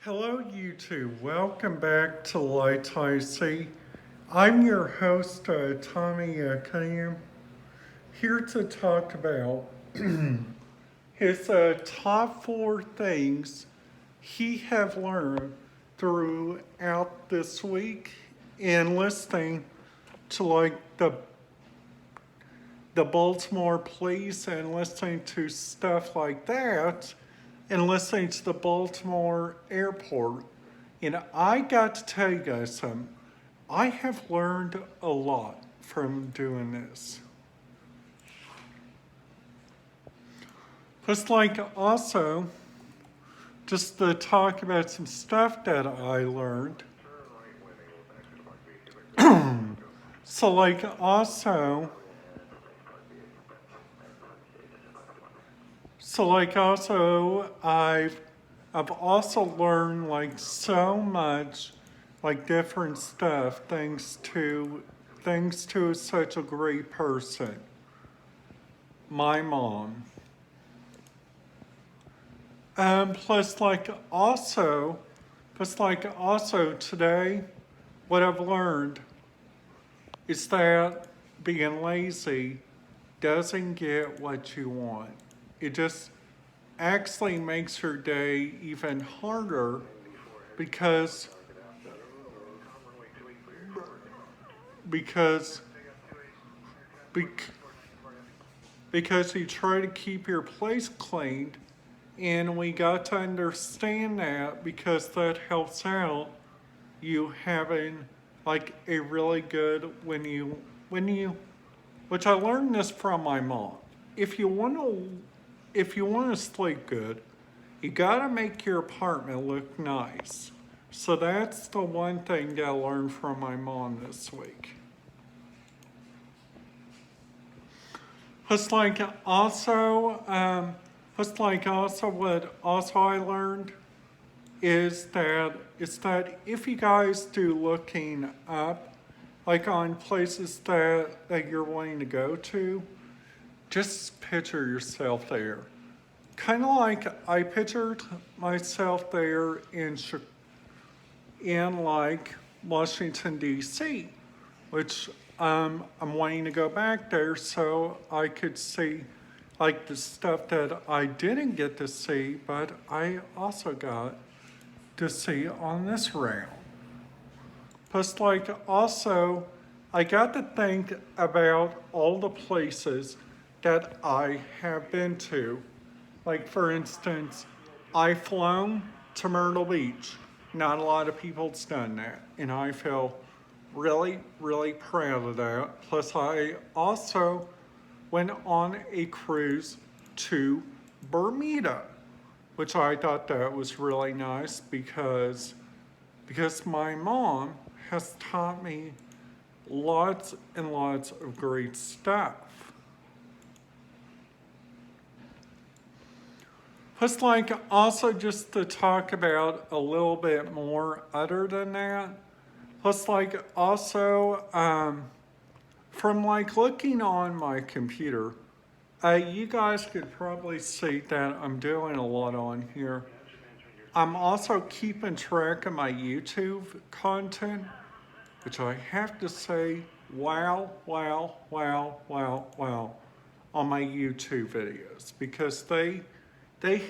Hello, YouTube. Welcome back to Light IC. I'm your host, Tommy Cunningham, here to talk about his top four things he have learned throughout this week and listening to the Baltimore police and listening to stuff like that and listening to the Baltimore airport. And I got to tell you guys something. I have learned a lot from doing this. Just like also, just to talk about some stuff that I learned. So like also, I've also learned like so much like different stuff thanks to such a great person, my mom. Plus like also today, what I've learned is that being lazy doesn't get what you want. It just actually makes your day even harder because because bec- because you try to keep your place cleaned, and we got to understand that because that helps out you having like a really good when you which I learned this from my mom. If you want to if you want to sleep good, you got to make your apartment look nice. So that's the one thing that I learned from my mom this week. Just like also, what also I learned is that if you guys do looking up, like on places that you're wanting to go to, just picture yourself there. Kind of like I pictured myself there in like Washington D.C., which I'm wanting to go back there so I could see like the stuff that I didn't get to see, but I also got to see on this round. Plus, like also, I got to think about all the places that I have been to. Like for instance, I've flown to Myrtle Beach. Not a lot of people's done that, and I feel really, really proud of that. Plus, I also went on a cruise to Bermuda, which I thought that was really nice because my mom has taught me lots and lots of great stuff. Plus, like, also just to talk about a little bit more other than that. Plus, like, also, from like looking on my computer, you guys could probably see that I'm doing a lot on here. I'm also keeping track of my YouTube content, which I have to say, wow, wow, wow, wow, wow, on my YouTube videos because they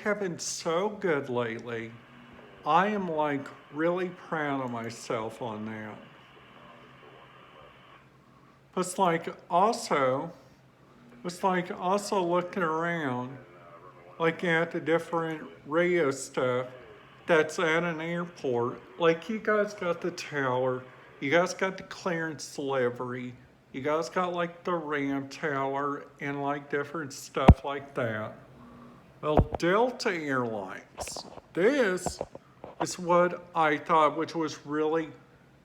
have been so good lately. I am like really proud of myself on that. It's like also, it's like also looking around, like at the different radio stuff that's at an airport. Like you guys got the tower, you guys got the clearance delivery, you guys got like the ramp tower and like different stuff like that. Well, Delta Airlines, this is what I thought, which was really,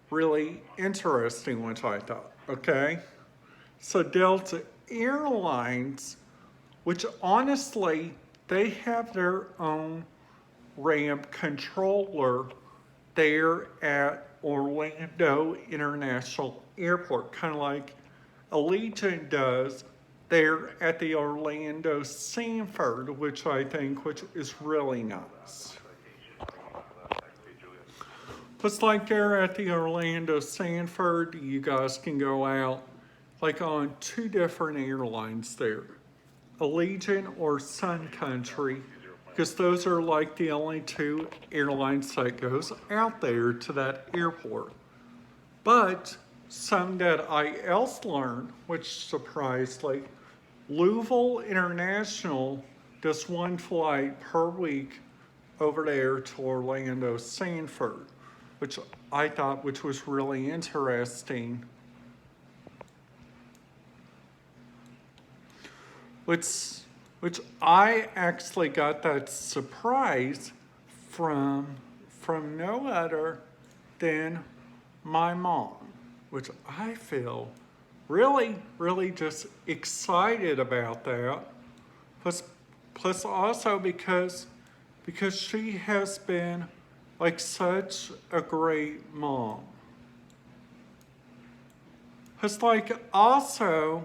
really interesting, which I thought, okay? So Delta Airlines, which honestly, they have their own ramp controller there at Orlando International Airport, kind of like Allegiant does there at the Orlando Sanford, which is really nice. Plus, like there at the Orlando Sanford, you guys can go out like on two different airlines there, Allegiant or Sun Country, because those are like the only two airlines that goes out there to that airport. But some that I else learned, which surprised, like Louisville International does one flight per week over there to Orlando Sanford, which I thought which was really interesting. Which which I actually got that surprise from no other than my mom, which I feel really just excited about that. Plus, plus also because she has been like such a great mom. Plus, like also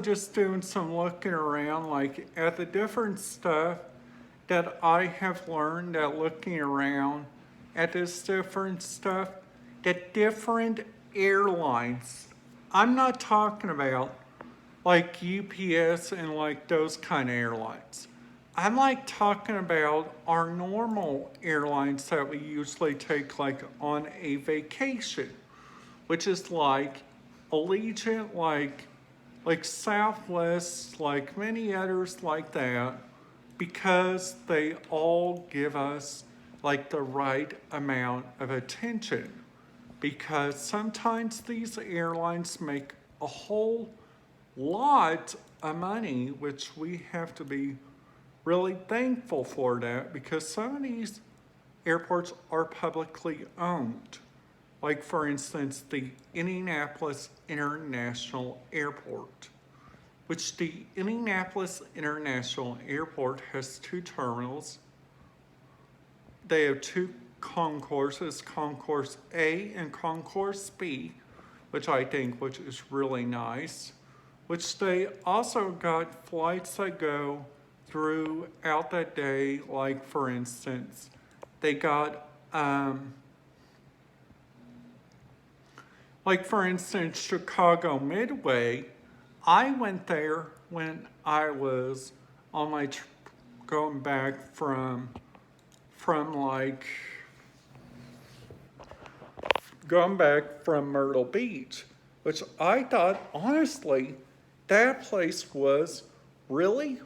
just doing some looking around, like at the different stuff that I have learned that looking around at this different stuff, that different airlines, I'm not talking about like UPS and like those kind of airlines. I'm like talking about our normal airlines that we usually take like on a vacation, which is like Allegiant, like Southwest, like many others like that, because they all give us like the right amount of attention. Because sometimes these airlines make a whole lot of money, which we have to be really thankful for that, because some of these airports are publicly owned. Like, for instance, the Indianapolis International Airport, which the Indianapolis International Airport has two terminals. They have two concourses, Concourse A and Concourse B, which I think which is really nice, which they also got flights that go throughout that day. Like, for instance, they got like, for instance, Chicago Midway. I went there when I was on my going back from like going back from Myrtle Beach, which I thought honestly that place was really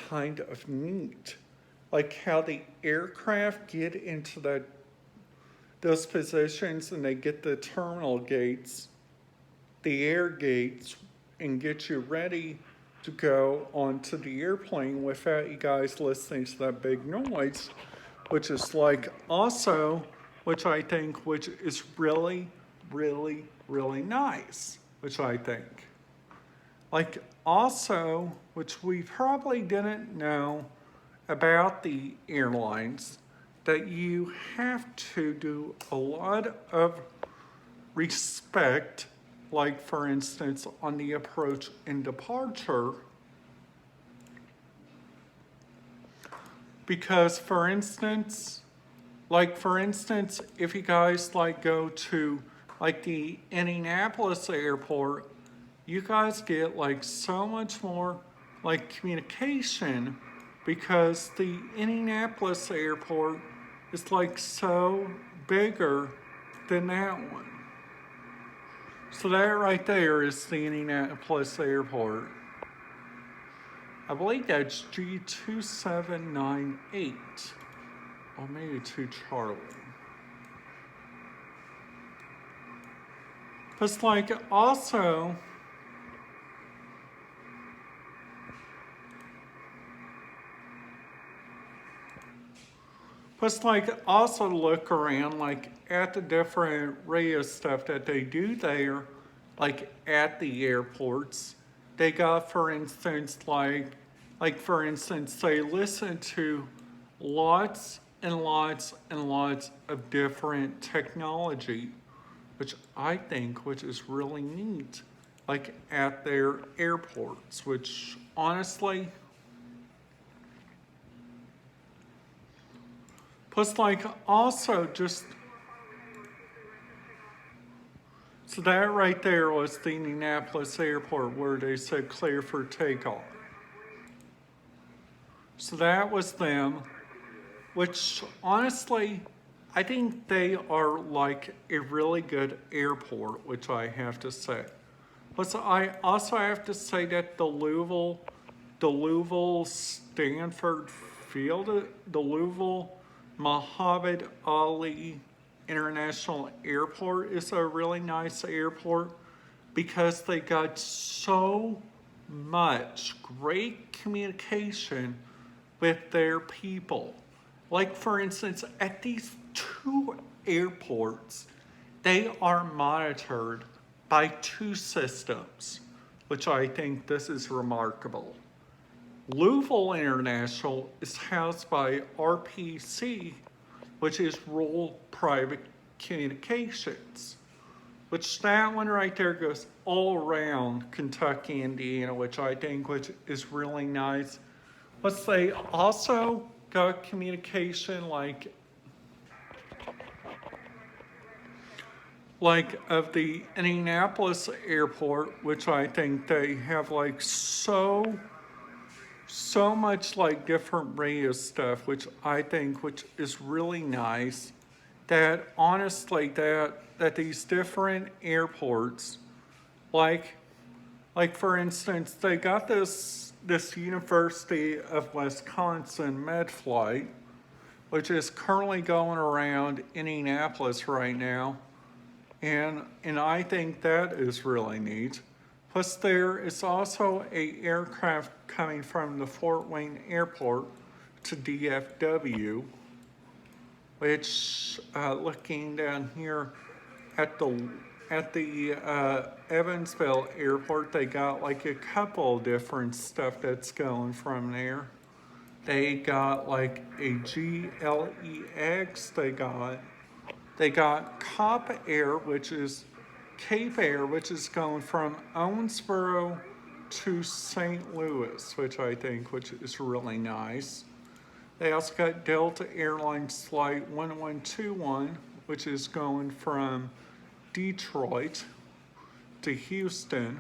kind of neat. Like how the aircraft get into those positions and they get the terminal gates, the air gates, and get you ready to go onto the airplane without you guys listening to that big noise, which is like also, which I think, which is really nice, which I think. Like also, which we probably didn't know about the airlines, that you have to do a lot of respect, like for instance, on the approach and departure. Because for instance, if you guys like go to like the Indianapolis airport, you guys get like so much more like communication, because the Indianapolis airport is like so bigger than that one. So that right there is the Indianapolis airport. I believe that's G2798, or maybe 2 Charlie. But like also, look around like at the different radio stuff that they do there, like at the airports. They got, for instance, like for instance, they listen to lots and lots of different technology, which I think which is really neat, like at their airports, which honestly, Plus, like, also just, so that right there was the Indianapolis airport where they said clear for takeoff. So that was them, which honestly, I think they are like a really good airport, which I have to say. Plus, I also have to say that the Louisville Stanford Field, the Louisville Muhammad Ali International Airport is a really nice airport because they got so much great communication with their people. Like, for instance, at these two airports, they are monitored by two systems, which I think this is remarkable. Louisville International is housed by RPC, which is Rural Private Communications, which that one right there goes all around Kentucky, Indiana, which I think which is really nice. But they also got communication like of the Indianapolis airport, which I think they have like so much like different radio stuff, which I think which is really nice. That honestly that these different airports, like for instance, they got this University of Wisconsin med flight, which is currently going around Indianapolis right now. And I think that is really neat. Plus there is also a aircraft coming from the Fort Wayne Airport to DFW, which looking down here at the Evansville Airport, they got like a couple different stuff that's going from there. They got like a GLEX, they got Cape Air, which is going from Owensboro to St. Louis, which I think which is really nice. They also got Delta Airlines Flight 1121, which is going from Detroit to Houston.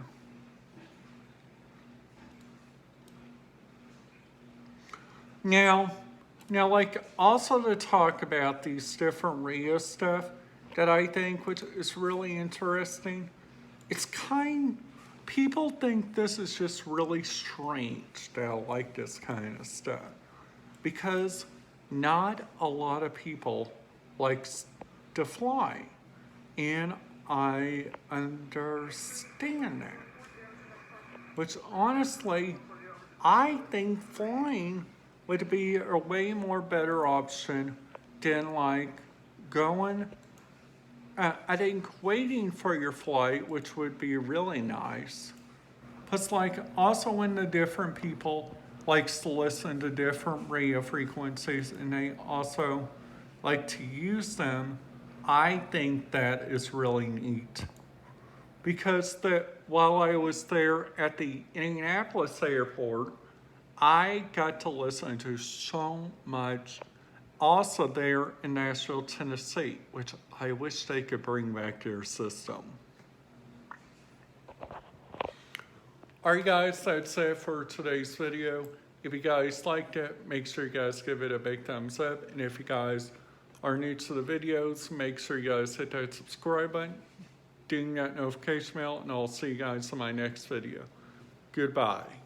Now, like also to talk about these different radio stuff that I think which is really interesting, people think this is just really strange that I like this kind of stuff because not a lot of people like to fly, and I understand that, which honestly I think flying would be a way more better option than like going, I think waiting for your flight, which would be really nice. Plus like also when the different people likes to listen to different radio frequencies and they also like to use them, I think that is really neat. Because while I was there at the Indianapolis airport, I got to listen to so much also there in Nashville, Tennessee, which I wish they could bring back their system. Alright guys, that's it for today's video. If you guys liked it, make sure you guys give it a big thumbs up. And if you guys are new to the videos, make sure you guys hit that subscribe button, ding that notification bell, and I'll see you guys in my next video. Goodbye.